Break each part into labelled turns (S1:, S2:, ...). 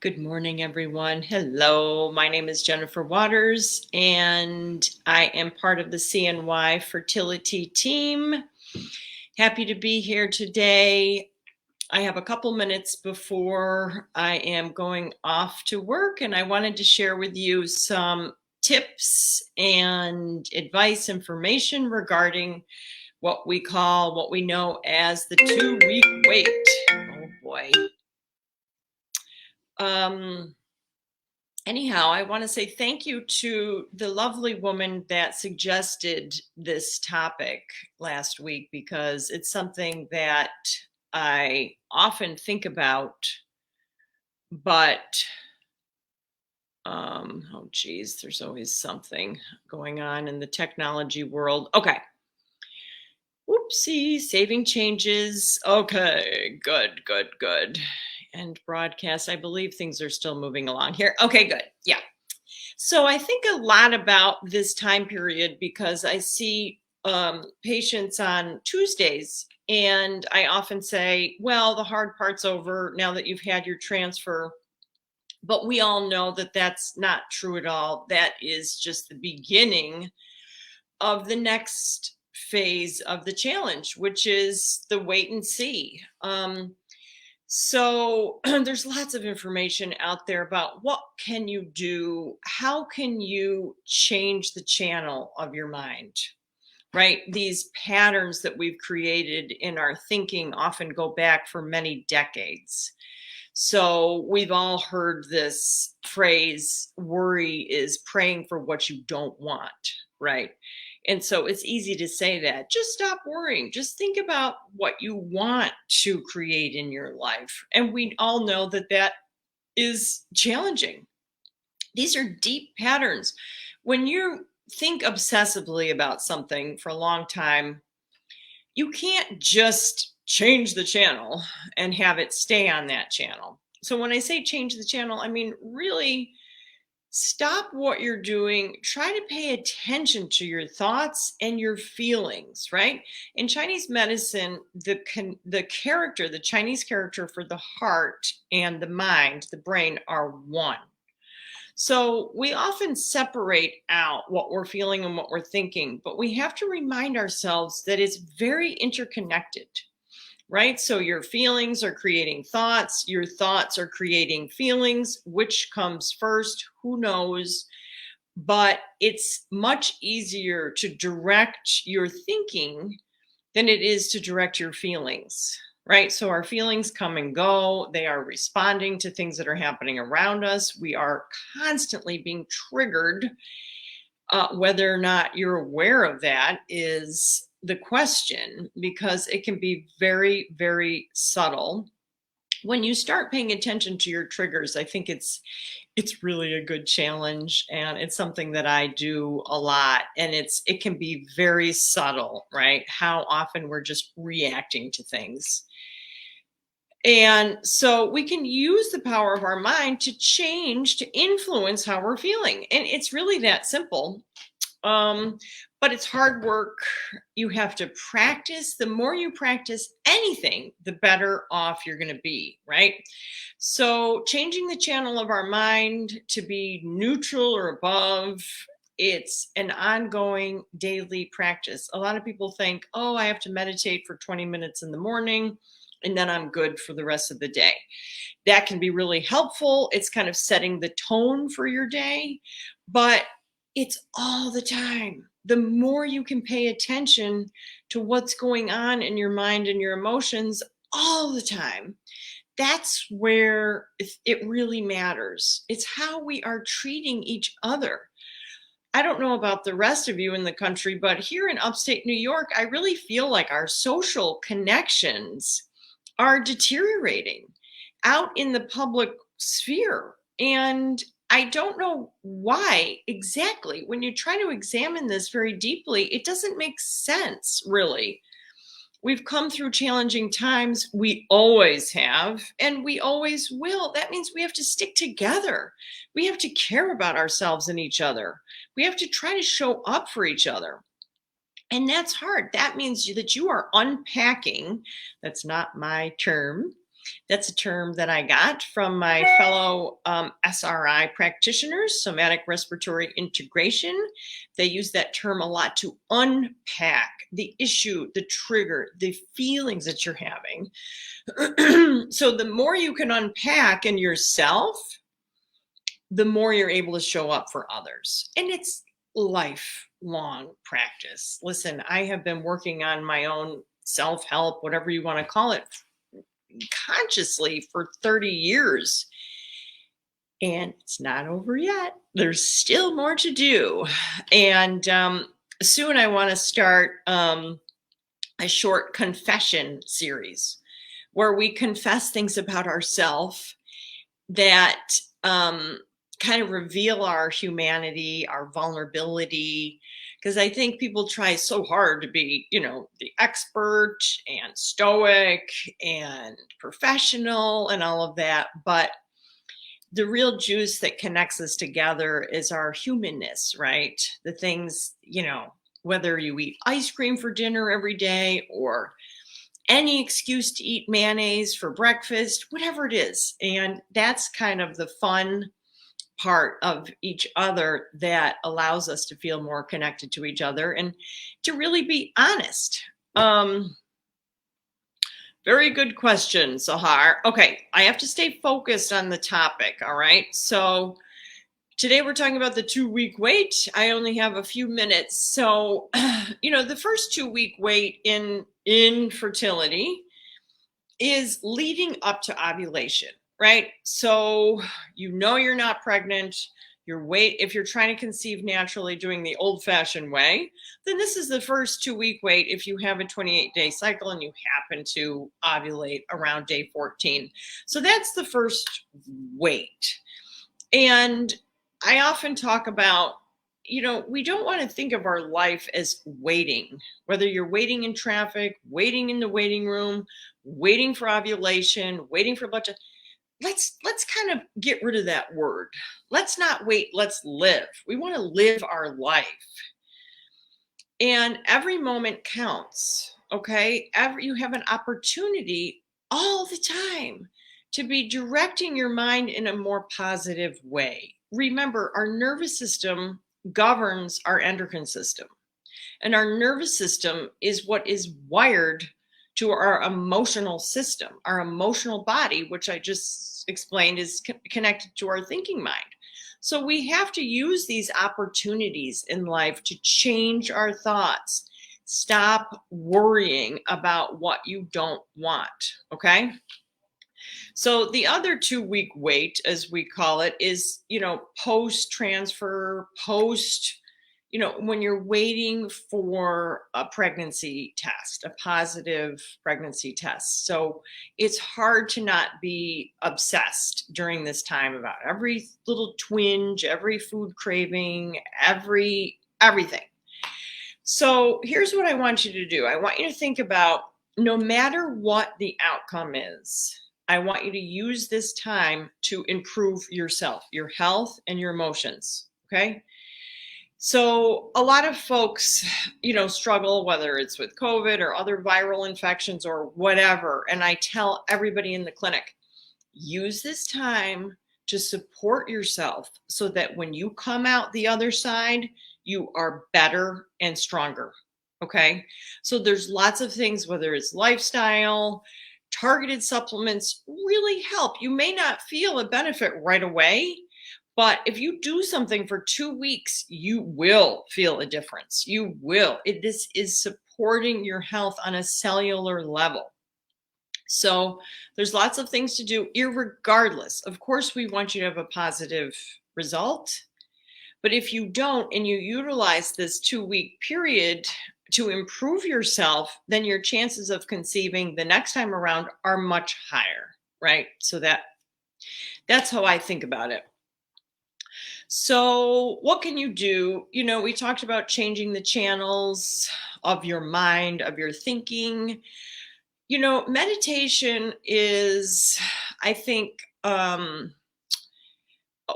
S1: Good morning, everyone. Hello, my name is Jennifer Waters, and I am part of the CNY fertility team. Happy to be here today. I have a couple minutes before I am going off to work, and I wanted to share with you some tips and advice, information regarding what we know as the 2-week wait. Oh boy. Anyhow, I want to say thank you to the lovely woman that suggested this topic last week because it's something that I often think about, but oh geez, there's always something going on in the technology world. Okay. Whoopsie, saving changes. Okay, good. And broadcast, I believe things are still moving along here. Okay, good. Yeah. So I think a lot about this time period because I see patients on Tuesdays, and I often say, well, the hard part's over now that you've had your transfer. But we all know that that's not true at all. That is just the beginning of the next phase of the challenge, which is the wait and see. So there's lots of information out there about what can you do? How can you change the channel of your mind? Right? These patterns that we've created in our thinking often go back for many decades. So we've all heard this phrase, worry is praying for what you don't want, right? And so it's easy to say that. Just stop worrying. Just think about what you want to create in your life. And we all know that that is challenging. These are deep patterns. When you think obsessively about something for a long time, you can't just change the channel and have it stay on that channel. So when I say change the channel, I mean really stop what you're doing, try to pay attention to your thoughts and your feelings, right? In Chinese medicine, the Chinese character for the heart and the mind, the brain are one. So we often separate out what we're feeling and what we're thinking, but we have to remind ourselves that it's very interconnected, right? So your feelings are creating thoughts, your thoughts are creating feelings. Which comes first? Who knows? But it's much easier to direct your thinking than it is to direct your feelings, right? So our feelings come and go. They are responding to things that are happening around us. We are constantly being triggered. Whether or not you're aware of that is the question, because it can be very, very subtle. When you start paying attention to your triggers, I think it's really a good challenge, and it's something that I do a lot, and it can be very subtle, right? How often we're just reacting to things. And so we can use the power of our mind to change, to influence how we're feeling. And it's really that simple. But it's hard work. You have to practice. The more you practice anything, the better off you're going to be, right? So changing the channel of our mind to be neutral or above, it's an ongoing daily practice. A lot of people think, oh, I have to meditate for 20 minutes in the morning and then I'm good for the rest of the day. That can be really helpful. It's kind of setting the tone for your day, but it's all the time. The more you can pay attention to what's going on in your mind and your emotions all the time, that's where it really matters. It's how we are treating each other. I don't know about the rest of you in the country, but here in upstate New York, I really feel like our social connections are deteriorating out in the public sphere. And I don't know why exactly. When you try to examine this very deeply, it doesn't make sense, really. We've come through challenging times. We always have, and we always will. That means we have to stick together. We have to care about ourselves and each other. We have to try to show up for each other. And that's hard. That means that you are unpacking. That's not my term. That's a term that I got from my fellow SRI practitioners, somatic respiratory integration. They use that term a lot to unpack the issue, the trigger, the feelings that you're having. So the more you can unpack in yourself, the more you're able to show up for others. And it's lifelong practice. Listen, I have been working on my own self-help, whatever you want to call it, consciously for 30 years. And it's not over yet. There's still more to do. And soon I want to start a short confession series where we confess things about ourselves that kind of reveal our humanity, our vulnerability. Because I think people try so hard to be, the expert and stoic and professional and all of that. But the real juice that connects us together is our humanness, right? The things, whether you eat ice cream for dinner every day or any excuse to eat mayonnaise for breakfast, whatever it is. And that's kind of the fun part of each other that allows us to feel more connected to each other and to really be honest. Very good question, Sahar. Okay, I have to stay focused on the topic, all right? So today we're talking about the 2-week wait. I only have a few minutes. So, the first 2-week wait in infertility is leading up to ovulation, right? So you're not pregnant. If you're trying to conceive naturally doing the old-fashioned way, then this is the first 2-week wait if you have a 28-day cycle and you happen to ovulate around day 14. So that's the first wait. And I often talk about, we don't want to think of our life as waiting, whether you're waiting in traffic, waiting in the waiting room, waiting for ovulation, waiting for a bunch of, let's kind of get rid of that word. Let's not wait, let's live. We want to live our life. And every moment counts, okay? You have an opportunity all the time to be directing your mind in a more positive way. Remember, our nervous system governs our endocrine system. And our nervous system is what is wired to our emotional system, our emotional body, which I just explained is connected to our thinking mind. So we have to use these opportunities in life to change our thoughts. Stop worrying about what you don't want, okay? So the other 2-week wait, as we call it, is, post-transfer, when you're waiting for a pregnancy test, a positive pregnancy test. So it's hard to not be obsessed during this time about every little twinge, every food craving, everything. So here's what I want you to do. I want you to think about, no matter what the outcome is, I want you to use this time to improve yourself, your health, and your emotions, okay? So a lot of folks, struggle, whether it's with COVID or other viral infections or whatever. And I tell everybody in the clinic, use this time to support yourself so that when you come out the other side, you are better and stronger. Okay. So there's lots of things, whether it's lifestyle, targeted supplements really help. You may not feel a benefit right away, but if you do something for 2 weeks, you will feel a difference. You will. This is supporting your health on a cellular level. So there's lots of things to do, irregardless. Of course, we want you to have a positive result. But if you don't, and you utilize this 2-week period to improve yourself, then your chances of conceiving the next time around are much higher, right? So that's how I think about it. So what can you do? We talked about changing the channels of your mind, of your thinking. Meditation is, I think,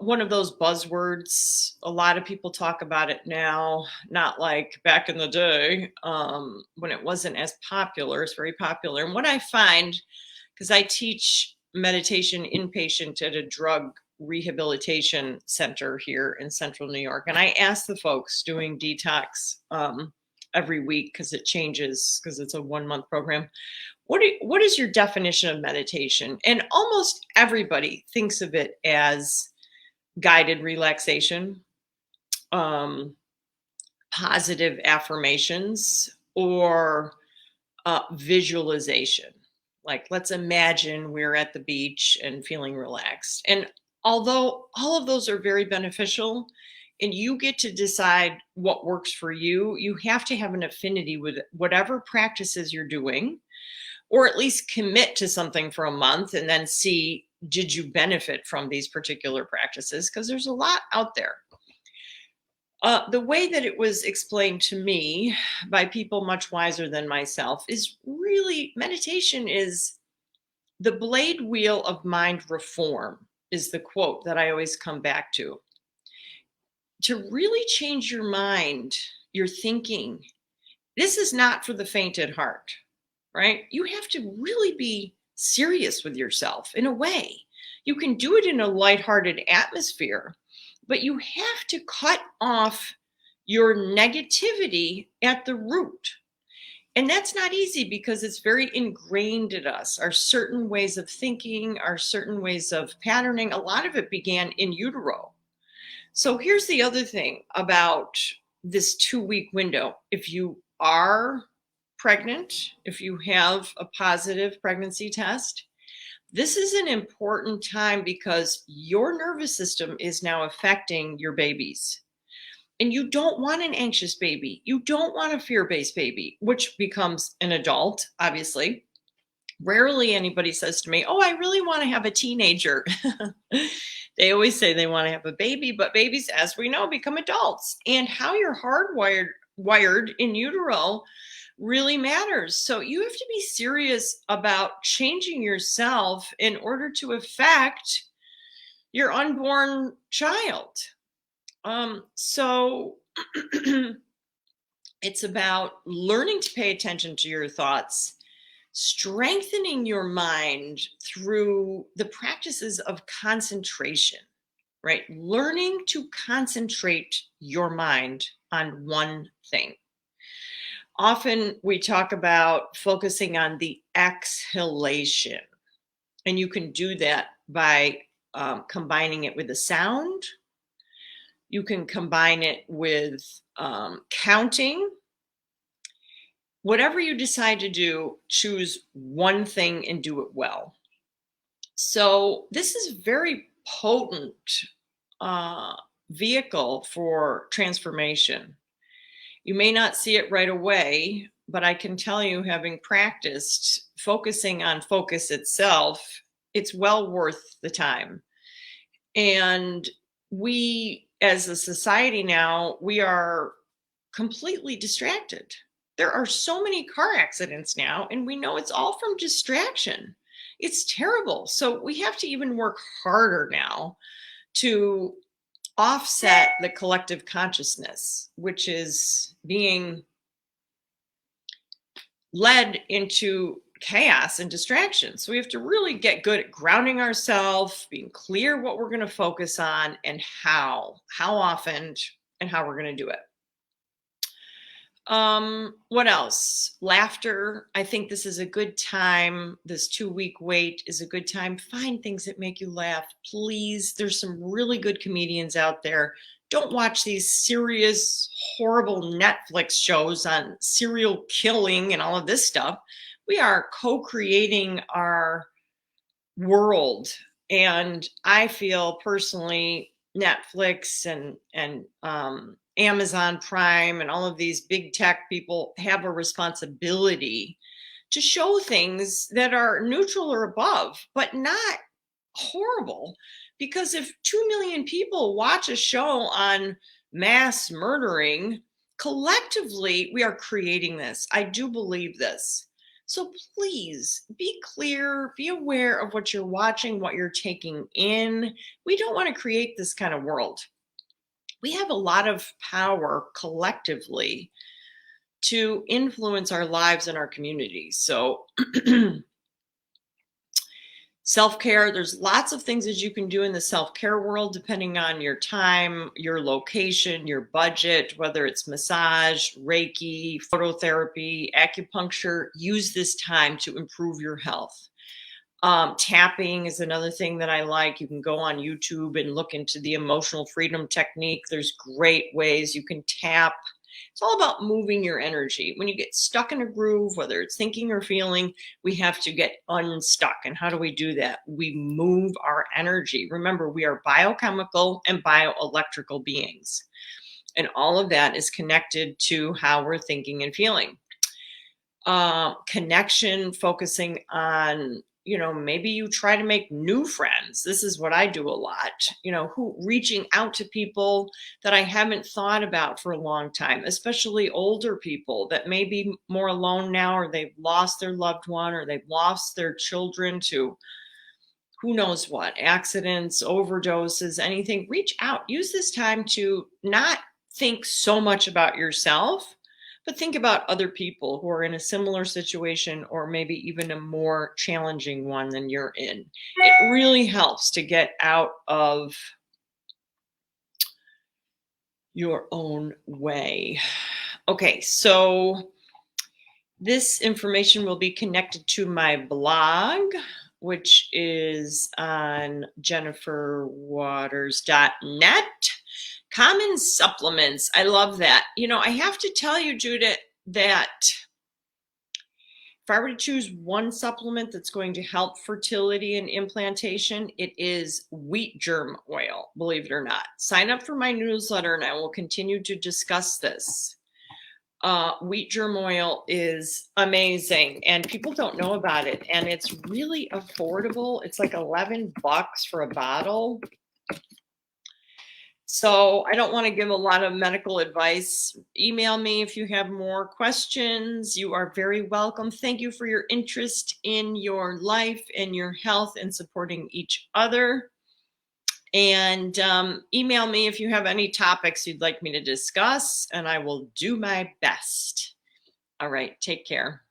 S1: one of those buzzwords. A lot of people talk about it now, not like back in the day when it wasn't as popular. It's very popular. And what I find, because I teach meditation inpatient at a drug rehabilitation center here in central New York. And I ask the folks doing detox every week, because it changes, because it's a 1-month program. What is your definition of meditation? And almost everybody thinks of it as guided relaxation, positive affirmations, or visualization. Like, let's imagine we're at the beach and feeling relaxed. And although all of those are very beneficial and you get to decide what works for you, you have to have an affinity with whatever practices you're doing, or at least commit to something for a month and then see, did you benefit from these particular practices? Because there's a lot out there. The way that it was explained to me by people much wiser than myself is really, meditation is the blade wheel of mind reform, is the quote that I always come back to. To really change your mind, your thinking, this is not for the faint at heart, right? You have to really be serious with yourself in a way. You can do it in a lighthearted atmosphere, but you have to cut off your negativity at the root. And that's not easy, because it's very ingrained in us, our certain ways of thinking, our certain ways of patterning. A lot of it began in utero. So here's the other thing about this 2-week window. If you are pregnant, if you have a positive pregnancy test, this is an important time, because your nervous system is now affecting your babies. And you don't want an anxious baby. You don't want a fear-based baby, which becomes an adult, obviously. Rarely anybody says to me, oh, I really want to have a teenager. They always say they want to have a baby, but babies, as we know, become adults. And how you're wired in utero really matters. So you have to be serious about changing yourself in order to affect your unborn child. So it's about learning to pay attention to your thoughts, strengthening your mind through the practices of concentration, right? Learning to concentrate your mind on one thing. Often we talk about focusing on the exhalation, and you can do that by combining it with a sound. You can combine it with counting. Whatever you decide to do, choose one thing and do it well. So this is a very potent vehicle for transformation. You may not see it right away, but I can tell you, having practiced focusing on focus itself, it's well worth the time. And we, as a society now, we are completely distracted. There are so many car accidents now, and we know it's all from distraction. It's terrible. So we have to even work harder now to offset the collective consciousness, which is being led into chaos and distraction. So we have to really get good at grounding ourselves, being clear what we're going to focus on, and how often, and how we're going to do it. What else? Laughter. I think this is a good time. This 2-week wait is a good time. Find things that make you laugh, please. There's some really good comedians out there. Don't watch these serious, horrible Netflix shows on serial killing and all of this stuff. We are co-creating our world. And I feel personally, Netflix and Amazon Prime and all of these big tech people have a responsibility to show things that are neutral or above, but not horrible. Because if 2 million people watch a show on mass murdering, collectively, we are creating this. I do believe this. So please be clear, be aware of what you're watching, what you're taking in. We don't want to create this kind of world. We have a lot of power collectively to influence our lives and our communities. So Self-care, there's lots of things that you can do in the self-care world, depending on your time, your location, your budget, whether it's massage, Reiki, phototherapy, acupuncture. Use this time to improve your health. Tapping is another thing that I like. You can go on YouTube and look into the emotional freedom technique. There's great ways you can tap. It's all about moving your energy. When you get stuck in a groove, whether it's thinking or feeling, we have to get unstuck. And how do we do that? We move our energy. Remember, we are biochemical and bioelectrical beings. And all of that is connected to how we're thinking and feeling. Connection, focusing on, maybe you try to make new friends. This is what I do a lot, reaching out to people that I haven't thought about for a long time, especially older people that may be more alone now, or they've lost their loved one, or they've lost their children to who knows what, accidents, overdoses, anything. Reach out. Use this time to not think so much about yourself, but think about other people who are in a similar situation, or maybe even a more challenging one than you're in. It really helps to get out of your own way. Okay, so this information will be connected to my blog, which is on jenniferwaters.net. Common supplements. I love that. I have to tell you, Judith, that if I were to choose one supplement that's going to help fertility and implantation, it is wheat germ oil, believe it or not. Sign up for my newsletter and I will continue to discuss this. Wheat germ oil is amazing and people don't know about it, and it's really affordable. It's like $11 for a bottle. So I don't want to give a lot of medical advice. Email me if you have more questions. You are very welcome. Thank you for your interest in your life and your health and supporting each other. And email me if you have any topics you'd like me to discuss, and I will do my best. All right, take care.